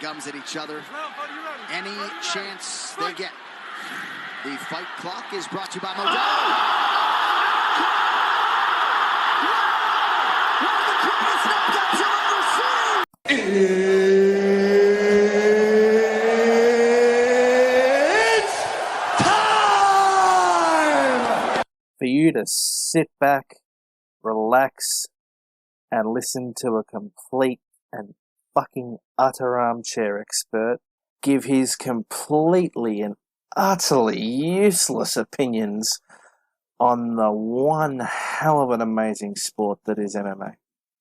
gums at each other any chance they get. The fight clock is brought to you by Maddalena. One of the greatest knockouts you'll ever see. It's time for you to sit back, relax, and listen to a complete and fucking utter armchair expert give his completely and utterly useless opinions on the one hell of an amazing sport that is MMA.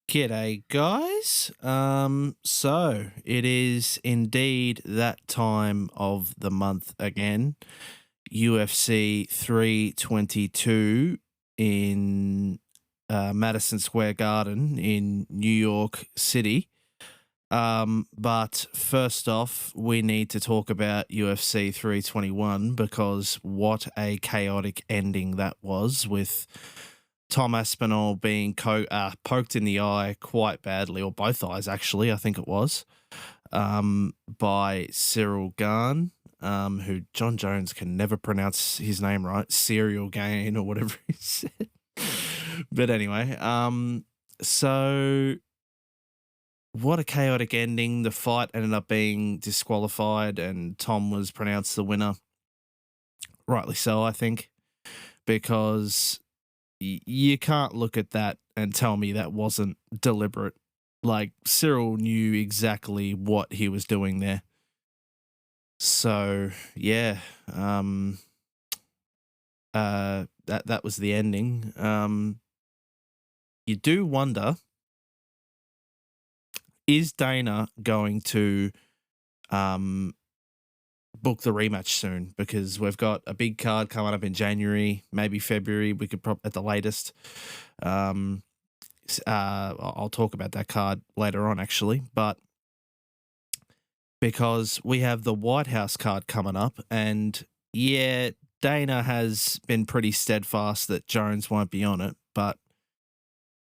G'day, guys. So it is indeed that time of the month again. UFC 322 in Madison Square Garden in New York City. But first off, we need to talk about UFC 321 because what a chaotic ending that was, with Tom Aspinall being poked in the eye quite badly, or both eyes actually, I think it was, by Ciryl Gane, who John Jones can never pronounce his name right, Ciryl Gane or whatever he said. But anyway, so what a chaotic ending. The fight ended up being disqualified and Tom was pronounced the winner. Rightly so, I think, because you can't look at that and tell me that wasn't deliberate. Like, Ciryl knew exactly what he was doing there. So, yeah, that was the ending. You do wonder, is Dana going to book the rematch soon? Because we've got a big card coming up in January, maybe February. We could at the latest. I'll talk about that card later on, actually. But because we have the White House card coming up, and yeah, Dana has been pretty steadfast that Jones won't be on it, but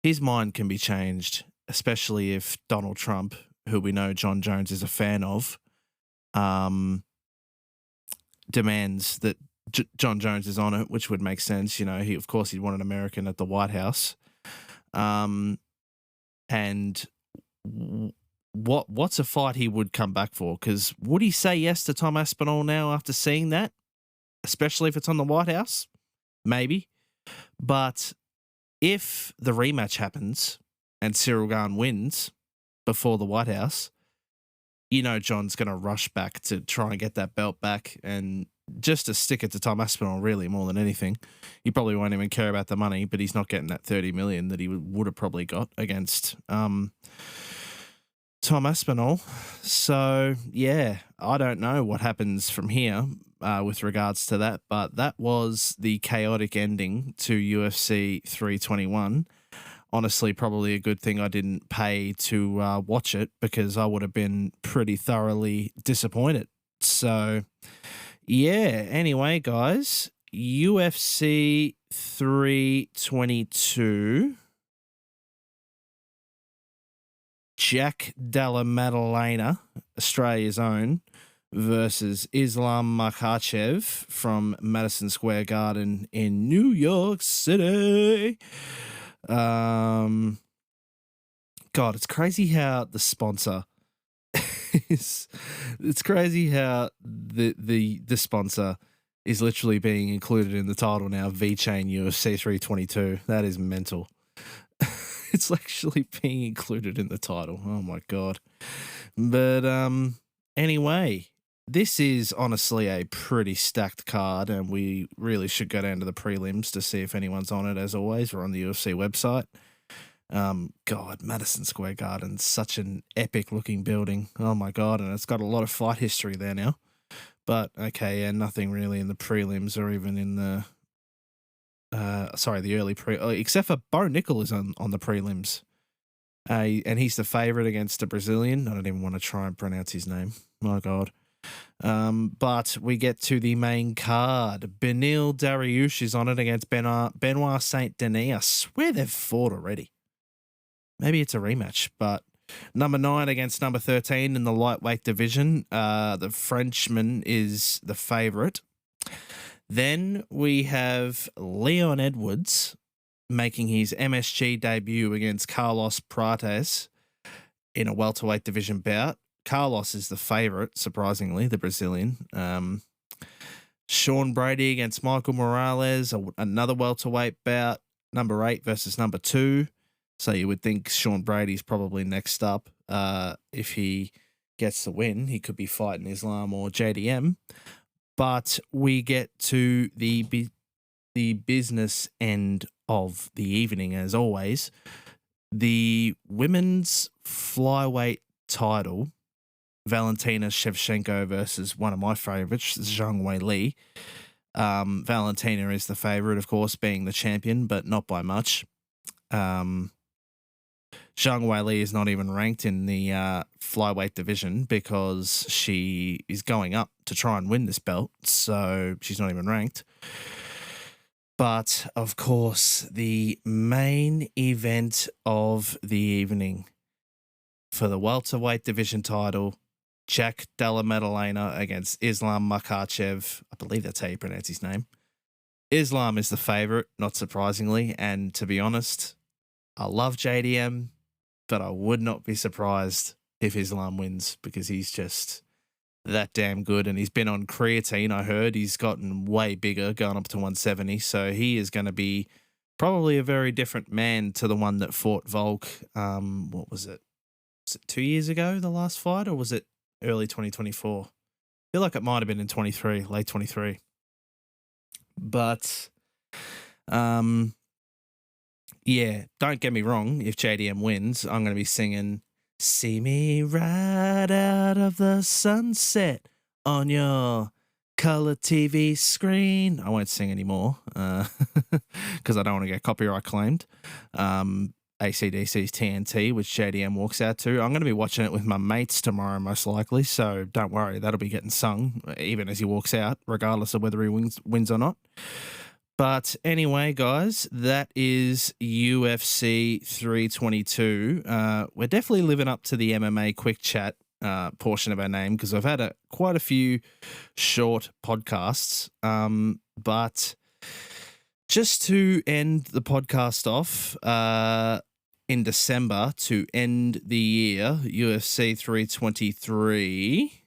his mind can be changed, especially if Donald Trump, who we know John Jones is a fan of, demands that John Jones is on it, which would make sense. You know, he'd want an American at the White House. And what's a fight he would come back for? Because would he say yes to Tom Aspinall now after seeing that? Especially if it's on the White House? Maybe. But if the rematch happens and Ciryl Gane wins before the White House, you know John's going to rush back to try and get that belt back, and just to stick it to Tom Aspinall, really, more than anything. He probably won't even care about the money, but he's not getting that $30 million that he would have probably got against Tom Aspinall. So, yeah, I don't know what happens from here with regards to that, but that was the chaotic ending to UFC 321. Honestly, probably a good thing I didn't pay to watch it, because I would have been pretty thoroughly disappointed. So, yeah, anyway, guys, UFC 322. Jack Della Maddalena, Australia's own, versus Islam Makhachev from Madison Square Garden in New York City. God, it's crazy how the sponsor is. It's crazy how the sponsor is literally being included in the title now. V-Chain UFC 322. That is mental. It's actually being included in the title. Oh my God. But anyway, this is honestly a pretty stacked card, and we really should go down to the prelims to see if anyone's on it. As always, we're on the UFC website. God, Madison Square Garden, such an epic looking building. Oh my God. And it's got a lot of fight history there now. But okay, yeah, nothing really in the prelims or even in the the early except for Bo Nickel is on the prelims. And he's the favorite against a Brazilian. I don't even want to try and pronounce his name. My God. But we get to the main card. Beneil Dariush is on it against Benoit Saint Denis. I swear they've fought already. Maybe it's a rematch, but Number 9 against number 13 in the lightweight division. The Frenchman is the favourite. Then we have Leon Edwards making his MSG debut against Carlos Prates in a welterweight division bout. Carlos is the favourite, surprisingly, the Brazilian. Sean Brady against Michael Morales, another welterweight bout, number 8 versus number 2. So you would think Sean Brady's probably next up. If he gets the win, he could be fighting Islam or JDM. But we get to the business end of the evening, as always. The women's flyweight title, Valentina Schevchenko versus one of my favourites, Zhang Weili. Valentina is the favourite, of course, being the champion, but not by much. Zhang Weili is not even ranked in the flyweight division because she is going up to try and win this belt, so she's not even ranked. But, of course, the main event of the evening for the welterweight division title, Della Maddalena against Islam Makhachev. I believe that's how you pronounce his name. Islam is the favourite, not surprisingly, and to be honest, I love JDM, but I would not be surprised if Islam wins because he's just that damn good, and he's been on creatine. I heard he's gotten way bigger, going up to 170, so he is going to be probably a very different man to the one that fought Volk. What was it? Was it 2 years ago, the last fight, or was it early 2024? I feel like it might have been in 23, late 23. But, yeah, don't get me wrong. If JDM wins, I'm going to be singing "See Me Right Out of the Sunset on Your Color TV Screen." I won't sing anymore because I don't want to get copyright claimed. AC/DC's TNT, which JDM walks out to. I'm going to be watching it with my mates tomorrow, most likely, so don't worry. That'll be getting sung even as he walks out, regardless of whether he wins or not. But anyway, guys, that is UFC 322. We're definitely living up to the MMA Quick Chat portion of our name because I've had quite a few short podcasts. But just to end the podcast off in December, to end the year, UFC 323,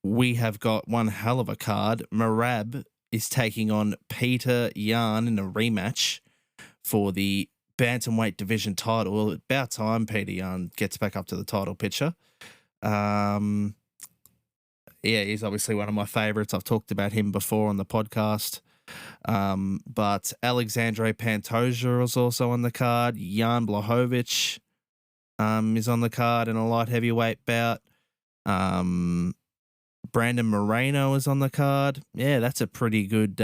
we have got one hell of a card. Merab is taking on Petr Yan in a rematch for the bantamweight division title. Well, about time Petr Yan gets back up to the title picture. Yeah, he's obviously one of my favourites. I've talked about him before on the podcast. But Alexandre Pantoja is also on the card. Jan Blachowicz is on the card in a light heavyweight bout. Brandon Moreno is on the card. Yeah, that's a pretty good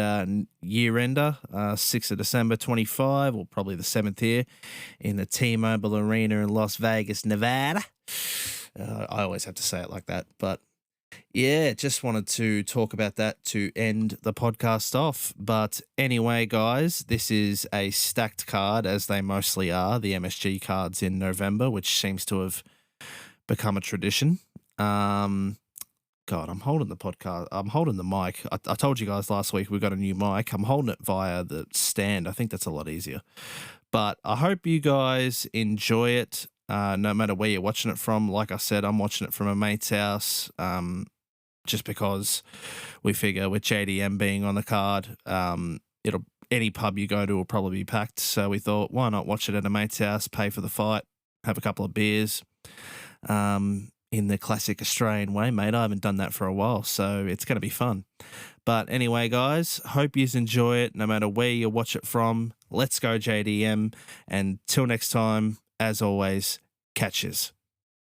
year-ender. 6th of December 25, or probably the 7th here, in the T-Mobile Arena in Las Vegas, Nevada. I always have to say it like that. But, yeah, just wanted to talk about that to end the podcast off. But anyway, guys, this is a stacked card, as they mostly are, the MSG cards in November, which seems to have become a tradition. God, I'm holding the podcast. I'm holding the mic. I told you guys last week we got a new mic. I'm holding it via the stand. I think that's a lot easier. But I hope you guys enjoy it, no matter where you're watching it from. Like I said, I'm watching it from a mate's house, just because we figure with JDM being on the card, any pub you go to will probably be packed. So we thought, why not watch it at a mate's house, pay for the fight, have a couple of beers. In the classic Australian way, mate. I haven't done that for a while, so it's going to be fun. But anyway, guys, hope you enjoy it, no matter where you watch it from. Let's go, JDM. And till next time, as always, catches.